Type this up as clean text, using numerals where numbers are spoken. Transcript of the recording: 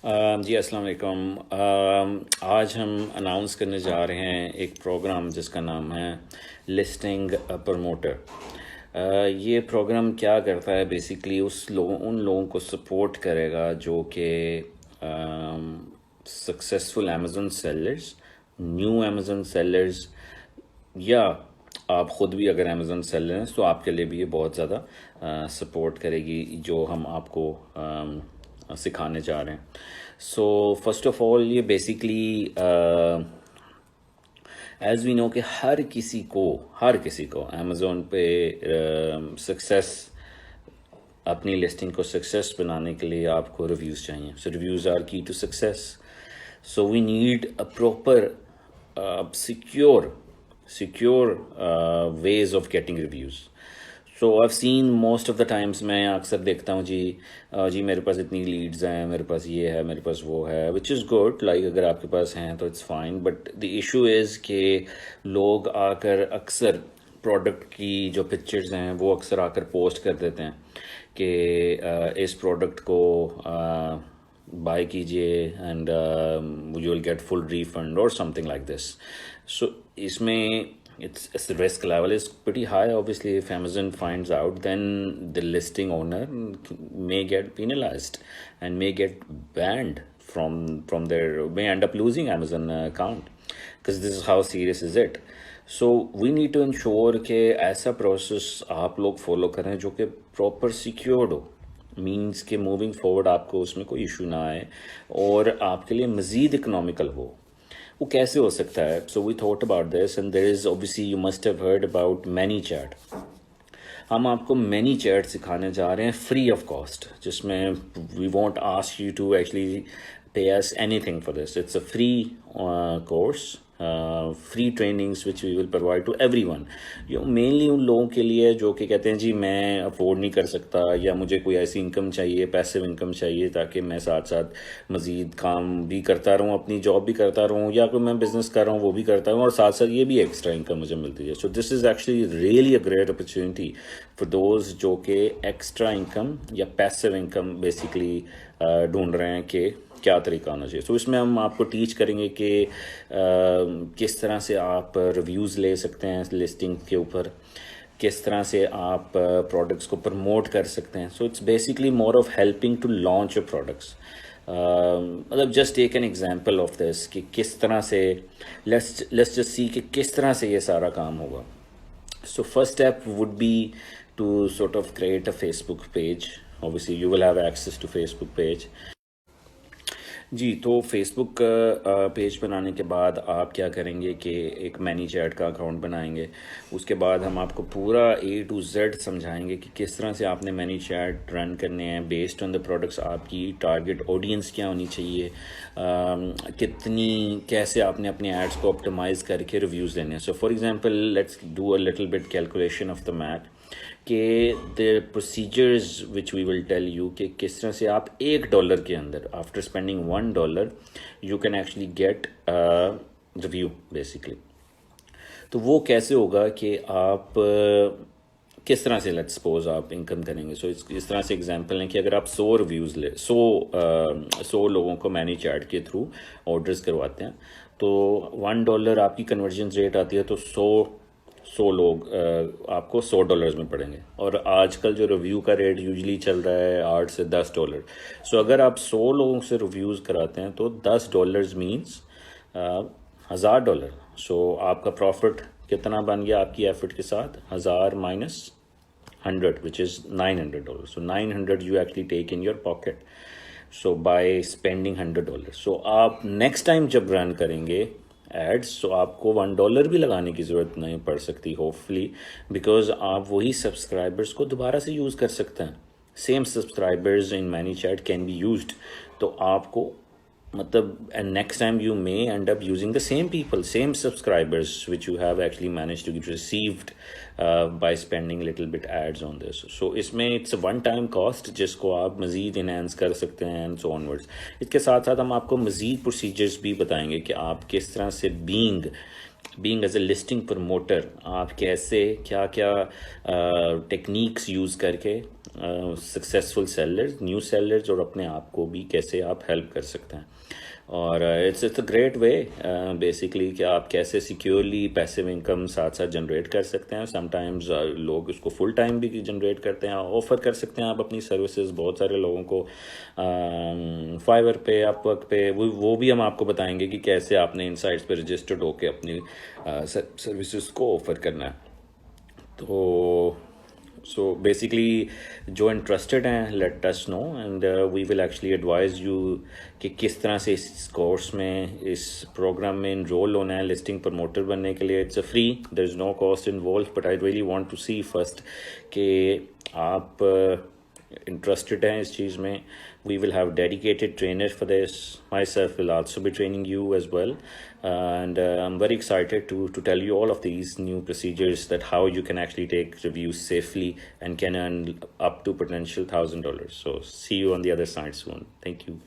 جی السلام علیکم. آج ہم اناؤنس کرنے جا رہے ہیں ایک پروگرام جس کا نام ہے لسٹنگ پروموٹر. یہ پروگرام کیا کرتا ہے بیسیکلی ان لوگوں کو سپورٹ کرے گا جو کہ successful Amazon sellers, new Amazon sellers, یا آپ خود بھی اگر امیزون سیلر ہیں تو آپ کے لیے بھی یہ بہت زیادہ سپورٹ کرے گی جو ہم آپ کو سکھانے جا رہے ہیں. سو فرسٹ آف آل یہ بیسیکلی ایز وی نو کہ ہر کسی کو امیزون پہ سکسیس، اپنی لسٹنگ کو سکسیس بنانے کے لیے آپ کو ریویوز چاہیے. So reviews are key to success. So we need a proper secure ways of getting reviews. So I've seen most of the times میں اکثر دیکھتا ہوں جی میرے پاس اتنی لیڈز ہیں، میرے پاس یہ ہے، میرے پاس وہ ہے، which is good. لائک اگر آپ کے پاس ہیں تو it's fine, but the issue is کہ لوگ آ کر اکثر پروڈکٹ کی جو پکچرز ہیں وہ اکثر آ کر پوسٹ کر دیتے ہیں کہ اس پروڈکٹ کو بائی کیجیے and you will get full refund اور some thing like this. So اس میں it's the risk level is pretty high. Obviously if Amazon finds out, then the listing owner may get penalized and may get banned from their, may end up losing Amazon account, because this is how serious is it. So we need to ensure کہ ایسا process آپ لوگ follow کریں جو کہ proper secured ہو. Means کہ moving forward آپ کو اس میں کوئی ایشو نہ آئے اور آپ کے لیے مزید اکنامیکل ہو. وہ کیسے ہو سکتا ہے؟ So we thought about this and there is obviously you must have heard about ManyChat. ہم آپ کو مینی چیٹ سکھانے جا رہے ہیں فری آف کاسٹ، جس میں we want ask you to actually pay as anything for this. It's a free course, free trainings which we will provide to everyone. Mainly ان لوگوں کے لیے جو کہ کہتے ہیں جی میں افورڈ نہیں کر سکتا، یا مجھے کوئی ایسی انکم چاہیے، پیسو انکم چاہیے تاکہ میں ساتھ ساتھ مزید کام بھی کرتا رہوں، اپنی جاب بھی کرتا رہوں، یا کوئی میں بزنس کر رہا ہوں وہ بھی کرتا ہوں اور ساتھ ساتھ یہ بھی ایکسٹرا انکم مجھے ملتی ہے. So this is actually really a great opportunity for those جو کہ ایکسٹرا انکم یا پیسو انکم بیسیکلی ڈھونڈ رہے ہیں کہ کیا طریقہ ہونا چاہیے. سو اس میں ہم آپ کو ٹیچ کریں گے کہ کس طرح سے آپ ریویوز لے سکتے ہیں لسٹنگ کے اوپر، کس طرح سے آپ پروڈکٹس کو پروموٹ کر سکتے ہیں. So it's basically more of helping to launch your products. مطلب just take an example of this کہ کس طرح سے لیٹس جسٹ سی کہ کس طرح سے یہ سارا کام ہوگا. So first step would be to sort of create a Facebook page. obviously you will have access to Facebook page. جی تو فیس بک پیج بنانے کے بعد آپ کیا کریں گے کہ ایک مینی چیٹ کا اکاؤنٹ بنائیں گے. اس کے بعد ہم آپ کو پورا A to Z سمجھائیں گے کہ کس طرح سے آپ نے مینی چیٹ رن کرنے ہیں بیسڈ آن دا پروڈکٹس. آپ کی ٹارگیٹ آڈینس کیا ہونی چاہیے، کیسے آپ نے اپنے ایڈس کو آپٹیمائز کر کے ریویوز لینے ہیں. So for example let's do a little bit calculation of the math کہ the procedures which we will tell you کہ کس طرح سے آپ $1 کے اندر after spending $1 you can actually get review basically. تو وہ کیسے ہوگا کہ آپ کس طرح سے لیٹ سپوز آپ انکم کریں گے. سو اس طرح سے ایگزامپل ہیں کہ اگر آپ 100 ریویوز لے 100 لوگوں کو مینی چیٹ کے تھرو آرڈرز کرواتے ہیں تو $1 آپ کی کنورژن ریٹ آتی ہے، تو 100 لوگ آپ کو $100 میں پڑیں گے. اور آج کل جو ریویو کا ریٹ یوزلی چل رہا ہے $8 سے $10. سو اگر آپ 100 لوگوں سے ریویوز کراتے ہیں تو $10 مینس $1000. سو آپ کا پروفٹ کتنا بن گیا آپ کی ایفرٹ کے ساتھ؟ 1000 minus 100 which is $900. So $900 you actually take in your pocket. So by spending $100. So آپ نیکسٹ ٹائم جب رن کریں گے ایڈس تو آپ کو $1 بھی لگانے کی ضرورت نہیں پڑ سکتی ہوپ فلی، بیکاز آپ وہی سبسکرائبرس کو دوبارہ سے یوز کر سکتے ہیں. Same subscribers in ManyChat can be used. تو آپ کو مطلب next time you may end up using the same people, same subscribers which you have actually manage to get received by spending little bit ads on this. So اس میں it's a one time cost جس کو آپ مزید enhance کر سکتے ہیں and so on words. اس کے ساتھ ساتھ ہم آپ کو مزید پروسیجرز بھی بتائیں گے کہ آپ کس طرح سے being as a listing promoter آپ کیسے کیا ٹیکنیکس یوز کر کے سکسیزفل سیلرز, نیو سیلرز, اور اپنے آپ کو بھی کیسے آپ ہیلپ کر سکتے ہیں. اور it's a great way basically کہ آپ کیسے سیکیورلی پیسیو انکم ساتھ ساتھ جنریٹ کر سکتے ہیں. سم ٹائمز لوگ اس کو فل ٹائم بھی جنریٹ کرتے ہیں, آفر کر سکتے ہیں آپ اپنی سروسز بہت سارے لوگوں کو فائیور پہ, اپ ورک پہ. وہ بھی ہم آپ کو بتائیں گے کہ کیسے آپ نے ان سائٹس پہ رجسٹرڈ ہو کے اپنی سروسز کو آفر کرنا ہے. تو سو بیسکلی جو انٹرسٹڈ ہیں let us know and we will actually advise you کہ کس طرح سے اس کورس میں, اس پروگرام میں انرول ہونا ہے لسٹنگ پروموٹر بننے کے لیے. It's a free, there is no cost involve, but I really want to see first کہ آپ انٹرسٹڈ ہیں اس چیز میں. We will have dedicated trainer for this. Myself will also be training you as well, and I'm very excited to tell you all of these new procedures, that how you can actually take reviews safely and can earn up to potential $1,000. So see you on the other side soon. Thank you.